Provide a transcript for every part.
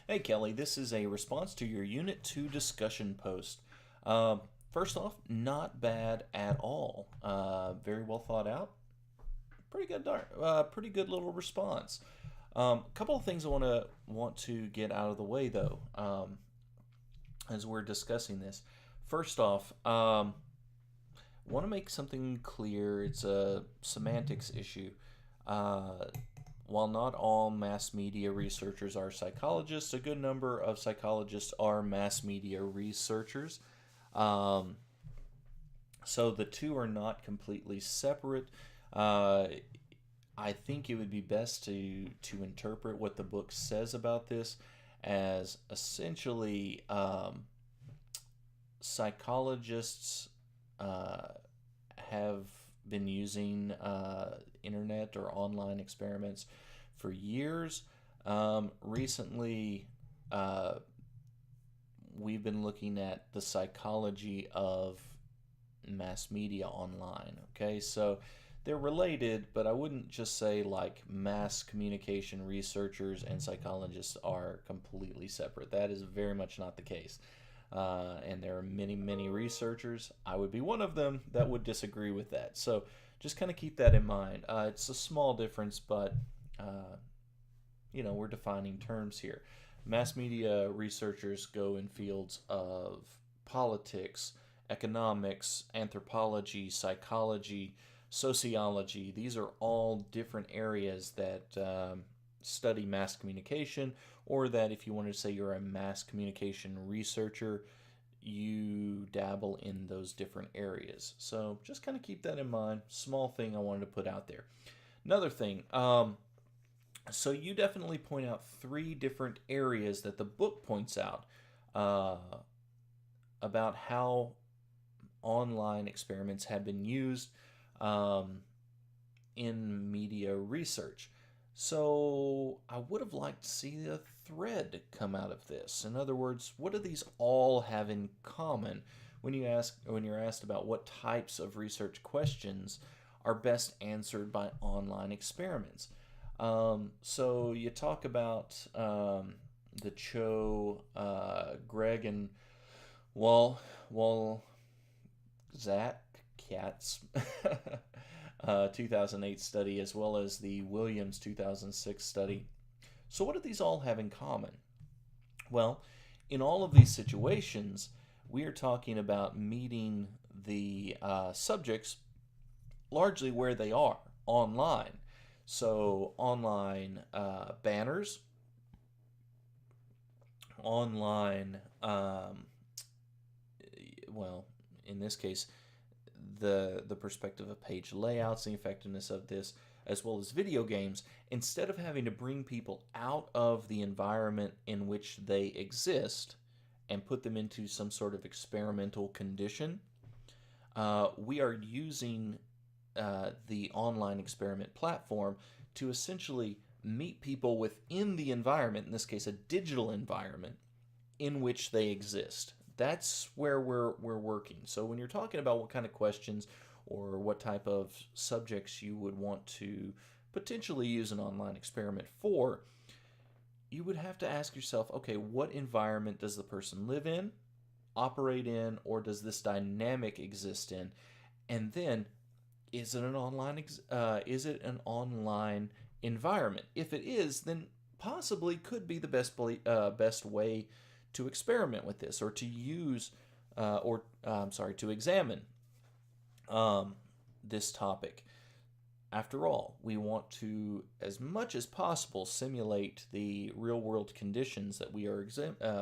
Hey Kelly, this is a response to your Unit 2 discussion post. Uh, First off, not bad at all. Very well thought out. Pretty good little response. A couple of things I want to get out of the way though, as we're discussing this. First off, want to make something clear. It's a semantics issue. Uh, while not all mass media researchers are psychologists, a good number of psychologists are mass media researchers. Um, so the two are not completely separate. Uh, I think it would be best to interpret what the book says about this as essentially psychologists uh, have been using internet or online experiments for years. Recently, uh, we've been looking at the psychology of mass media online. Okay, so they're related, but I wouldn't just say like mass communication researchers and psychologists are completely separate. That is very much not the case. And there are many, many researchers. I would be one of them that would disagree with that. So just kind of keep that in mind. It's a small difference, but uh, we're defining terms here. Mass media researchers go in fields of politics, economics, anthropology, psychology, sociology. These are all different areas that study mass communication, or that if you wanted to say you're a mass communication researcher, you dabble in those different areas. So just kind of keep that in mind. Small thing I wanted to put out there. Another thing, so you definitely point out three different areas that the book points out uh, about how online experiments have been used um, in media research. So I would have liked to see a thread come out of this. In other words, what do these all have in common when you're asked about what types of research questions are best answered by online experiments? So you talk about the Cho, Greg, and Wal Wal Zach Katz 2008 study, as well as the Williams 2006 study. So, what do these all have in common? Well, in all of these situations, we are talking about meeting the subjects largely where they are online. So, online banners, online, well, in this case, the perspective of page layouts, the effectiveness of this, as well as video games, instead of having to bring people out of the environment in which they exist and put them into some sort of experimental condition, we are using the online experiment platform to essentially meet people within the environment, in this case, a digital environment in which they exist. That's where we're working. So when you're talking about what kind of questions or what type of subjects you would want to potentially use an online experiment for, you would have to ask yourself, okay, what environment does the person live in, operate in, or does this dynamic exist in? And then, is it an online environment? If it is, then possibly could be the best way to experiment with this, or to use, or I'm sorry, to examine um, this topic. After all, we want to, as much as possible, simulate the real world conditions that we are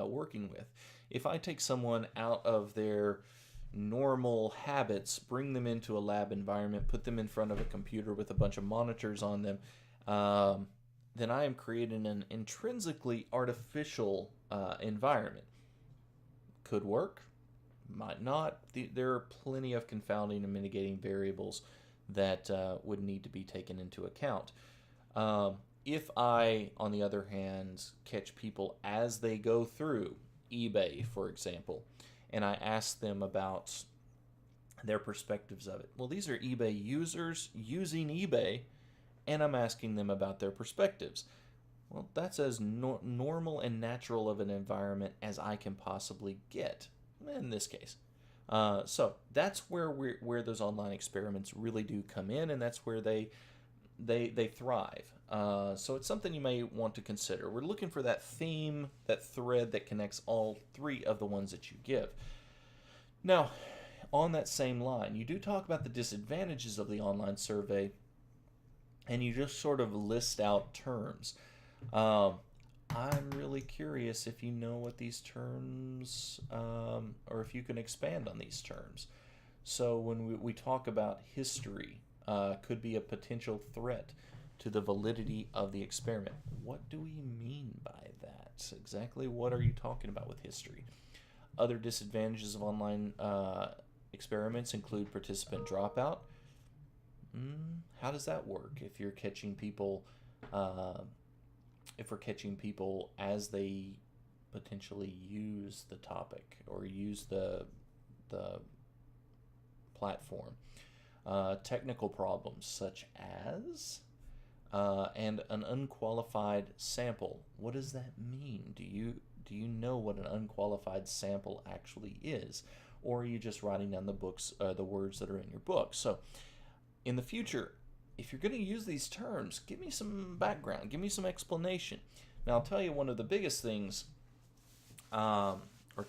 working with. If I take someone out of their normal habits, bring them into a lab environment, put them in front of a computer with a bunch of monitors on them, um, then I am creating an intrinsically artificial environment. Could work, might not. There are plenty of confounding and mitigating variables that would need to be taken into account. If I, on the other hand, catch people as they go through eBay, for example, and I ask them about their perspectives of it. Well, these are eBay users using eBay, and I'm asking them about their perspectives. Well, that's as normal and natural of an environment as I can possibly get in this case. So that's where those online experiments really do come in, and that's where they thrive. So it's something you may want to consider. We're looking for that theme, that thread that connects all three of the ones that you give. Now, on that same line, you do talk about the disadvantages of the online survey, and you just sort of list out terms. Um, I'm really curious if you know what these terms, or if you can expand on these terms. So when we talk about history, could be a potential threat to the validity of the experiment. What do we mean by that? Exactly what are you talking about with history? Other disadvantages of online experiments include participant dropout. How does that work if you're catching people, uh, if we're catching people as they potentially use the topic or use the platform? Technical problems such as and an unqualified sample. What does that mean? Do you know what an unqualified sample actually is, or are you just writing down the words that are in your book? So, in the future, if you're going to use these terms, give me some background, give me some explanation. Now, I'll tell you one of the biggest things, or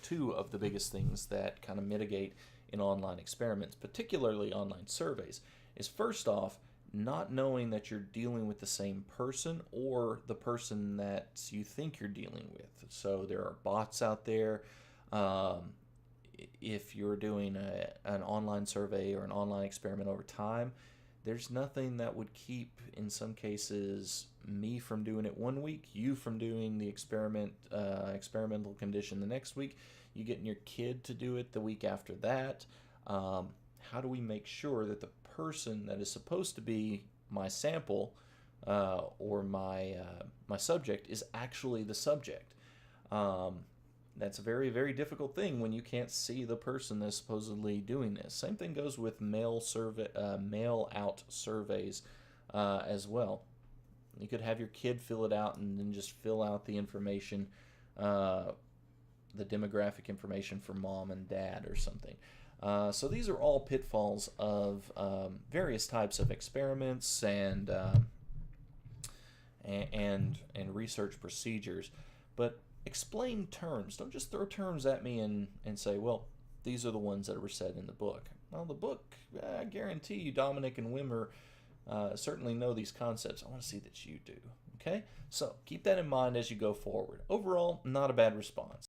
two of the biggest things that kind of mitigate in online experiments, particularly online surveys, is first off, not knowing that you're dealing with the same person or the person that you think you're dealing with. So there are bots out there. Um, if you're doing an online survey or an online experiment over time, there's nothing that would keep, in some cases, me from doing it one week, you from doing the experimental condition the next week, you getting your kid to do it the week after that. How do we make sure that the person that is supposed to be my sample, or my subject is actually the subject? That's a very, very difficult thing when you can't see the person that's supposedly doing this. Same thing goes with mail out surveys as well. You could have your kid fill it out and then just fill out the information, the demographic information for mom and dad or something. So these are all pitfalls of various types of experiments and research procedures. But explain terms. Don't just throw terms at me and say, well, these are the ones that were said in the book. Well, the book, I guarantee you, Dominic and Wimmer certainly know these concepts. I want to see that you do. Okay? So keep that in mind as you go forward. Overall, not a bad response.